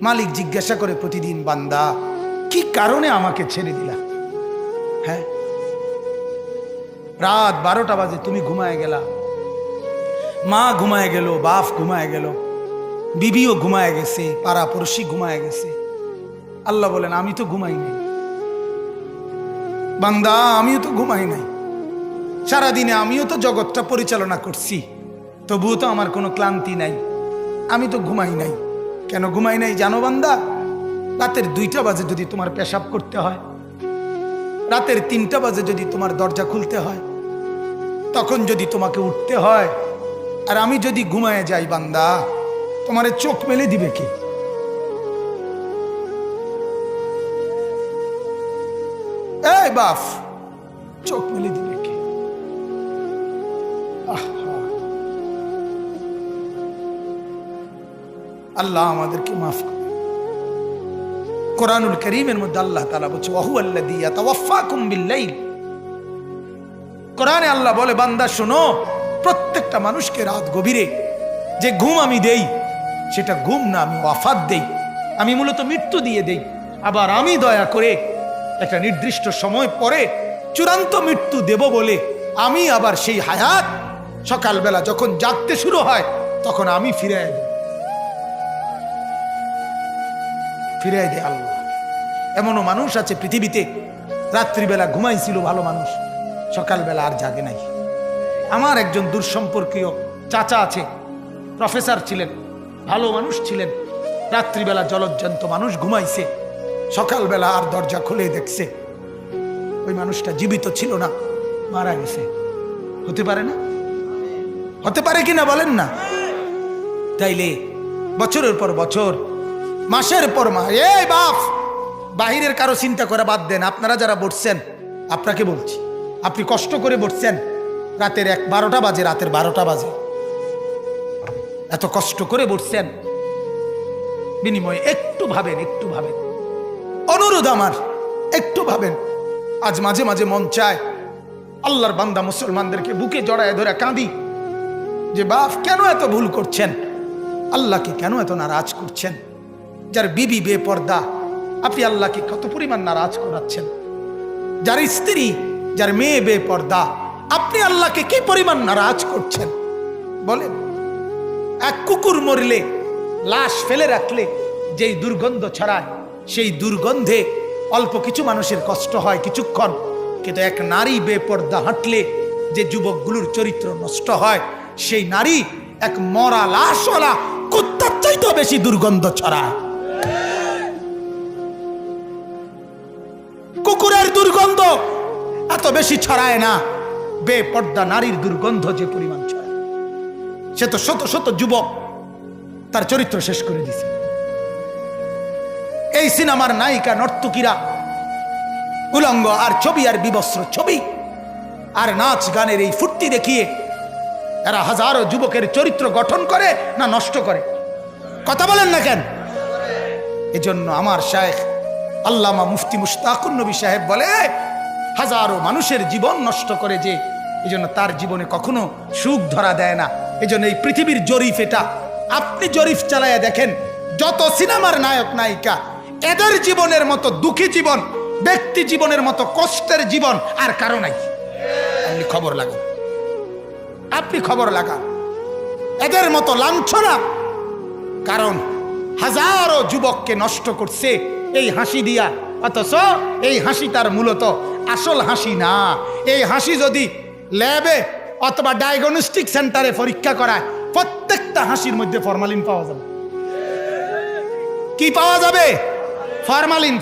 মালিক জিজ্ঞাসা করে প্রতিদিন, বান্দা কি কারণে আমাকে ছেড়ে দিলা? হ্যাঁ, রাত 12টা বাজে তুমি ঘুমায় গেলা, মা ঘুমায় গেল, বাপ ঘুমায় গেল, বিবিও ঘুমায় গেছে, পাড়া পড়শি ঘুমায় গেছে। আল্লাহ বলেন আমি তো ঘুমাই নাই। বান্দা আমিও তো ঘুমাই নাই, সারাদিনে আমিও তো জগৎটা পরিচালনা করছি, তবুও তো আমার কোনো ক্লান্তি নাই, আমি তো ঘুমাই নাই। কেন ঘুমাই নাই জানো বান্দা? রাতের 2টা বাজে যদি তোমার পেশাব করতে হয়, রাতের 3টা বাজে যদি তোমার দরজা খুলতে হয়, তখন যদি তোমাকে উঠতে হয়, আর আমি যদি ঘুমায় যাই বান্দা, তোমারে চোখ মেলে দিবে কে? এই বাপ, চোখ মেলে দিবে কে? আল্লাহ আমাদেরকে মাফ করে। কোরআনুল কারীমের মধ্যে আল্লাহ তাআলা বলছে ওয়াহুয়াল্লাযী ইয়াতাওয়াফফাকুম বিল-লাইল। কোরআনে আল্লাহ বলে, বান্দা শোনো, প্রত্যেকটা মানুষকে রাত গভীরে যে ঘুম আমি দেই, সেটা ঘুম না, আমি ওয়াফাত দেই, আমি মূলত মৃত্যু দিয়ে দেই। আবার আমি দয়া করে একটা নির্দিষ্ট সময় পরে চূড়ান্ত মৃত্যু দেব বলে আমি আবার সেই হায়াত সকালবেলা যখন জাগতে শুরু হয় তখন আমি ফিরে দেয় আল্লাহ। এমনও মানুষ আছে পৃথিবীতে, রাত্রিবেলা ঘুমাইছিল ভালো মানুষ, সকালবেলা আর জাগে নাই। আমার একজন দূরসম্পর্কীয় চাচা আছে, প্রফেসর ছিলেন, ভালো মানুষ ছিলেন, রাত্রিবেলা জলজ্জান্ত মানুষ ঘুমাইছে, সকালবেলা আর দরজা খুলে দেখছে ওই মানুষটা জীবিত ছিল না, মারা গেছে। হতে পারে না? হতে পারে কিনা বলেন না? তাইলে বছরের পর বছর, মাসের পর মাস, এই বাপ, বাহিরের কারো চিন্তা করে বাদ দেন। আপনারা যারা বসছেন, আপনাকে বলছি, আপনি কষ্ট করে বসছেন, রাতের 12টা বাজে, রাতের 12টা বাজে, এত কষ্ট করে বসছেন, বিনিময়ে একটু ভাবেন, একটু ভাবেন, অনুরোধ আমার, একটু ভাবেন। আজ মাঝে মাঝে মন চায় আল্লাহর বান্দা মুসলমানদেরকে বুকে জড়ায় ধরে কাঁদি যে বাপ কেন এত ভুল করছেন, আল্লাহকে কেন এত নারাজ করছেন? যার বিবি বেপর্দা, আপনি আল্লাহকে কত পরিমাণ নারাজ করাচ্ছেন। যার স্ত্রী, যার মেয়ে বেপর্দা, আপনি আল্লাহকে কি পরিমাণ নারাজ করছেন বলেন? এক কুকুর মরলে, লাশ ফেলে রাখলে যেই দুর্গন্ধ ছড়ায়, সেই দুর্গন্ধে অল্প কিছু মানুষের কষ্ট হয় কিছুক্ষণ, কিন্তু এক নারী বেপর্দা হাঁটলে যে যুবকগুলোর চরিত্র নষ্ট হয়, সেই নারী এক মরা লাশওয়ালা কুত্তার চাইতেও বেশি দুর্গন্ধ ছড়ায়। কুকুরের দুর্গন্ধ এত বেশি ছড়ায় না, বেপর্দা নারীর দুর্গন্ধ যে পরিমাণ ছড়ায়। সে তো শত শত যুবক তার চরিত্র শেষ করে দিছে। এই সিনেমার নায়িকা নর্তকীরা উলঙ্গ আর ছবি আর বিবস্ত্র ছবি আর নাচ গানের এই ফুর্তি দেখিয়ে এরা হাজারো যুবকের চরিত্র গঠন করে না নষ্ট করে? কথা বলেন না কেন? এজন্য আমার শায়েখ আল্লামা মুফতি মুশতাকুর নবী সাহেব বলে, হাজারো মানুষের জীবন নষ্ট করে যে, এজন্য তার জীবনে কখনো সুখ ধরা দেয় না। এজন্য এই পৃথিবীর জরিফ এটা, আপনি জরিফ চালায়া দেখেন, যত সিনেমার নায়ক নায়িকা, এদের জীবনের মতো দুঃখী জীবন, ব্যক্তি জীবনের মতো কষ্টের জীবন আর কারো নাই। আপনি খবর লাগান, আপনি খবর লাগান, এদের মতো লাঞ্ছনা। কারণ হাজারো যুবককে নষ্ট করছে এই হাসি দিয়া, অথচ এই হাসি তার মূলত আসল হাসি না। এই হাসি যদি ল্যাবে অথবা ডায়াগনস্টিক সেন্টারে পরীক্ষা করায়, প্রত্যেকটা হাসির মধ্যে ফরমালিন পাওয়া যাবে। কি পাওয়া যাবে? ফরমালিন।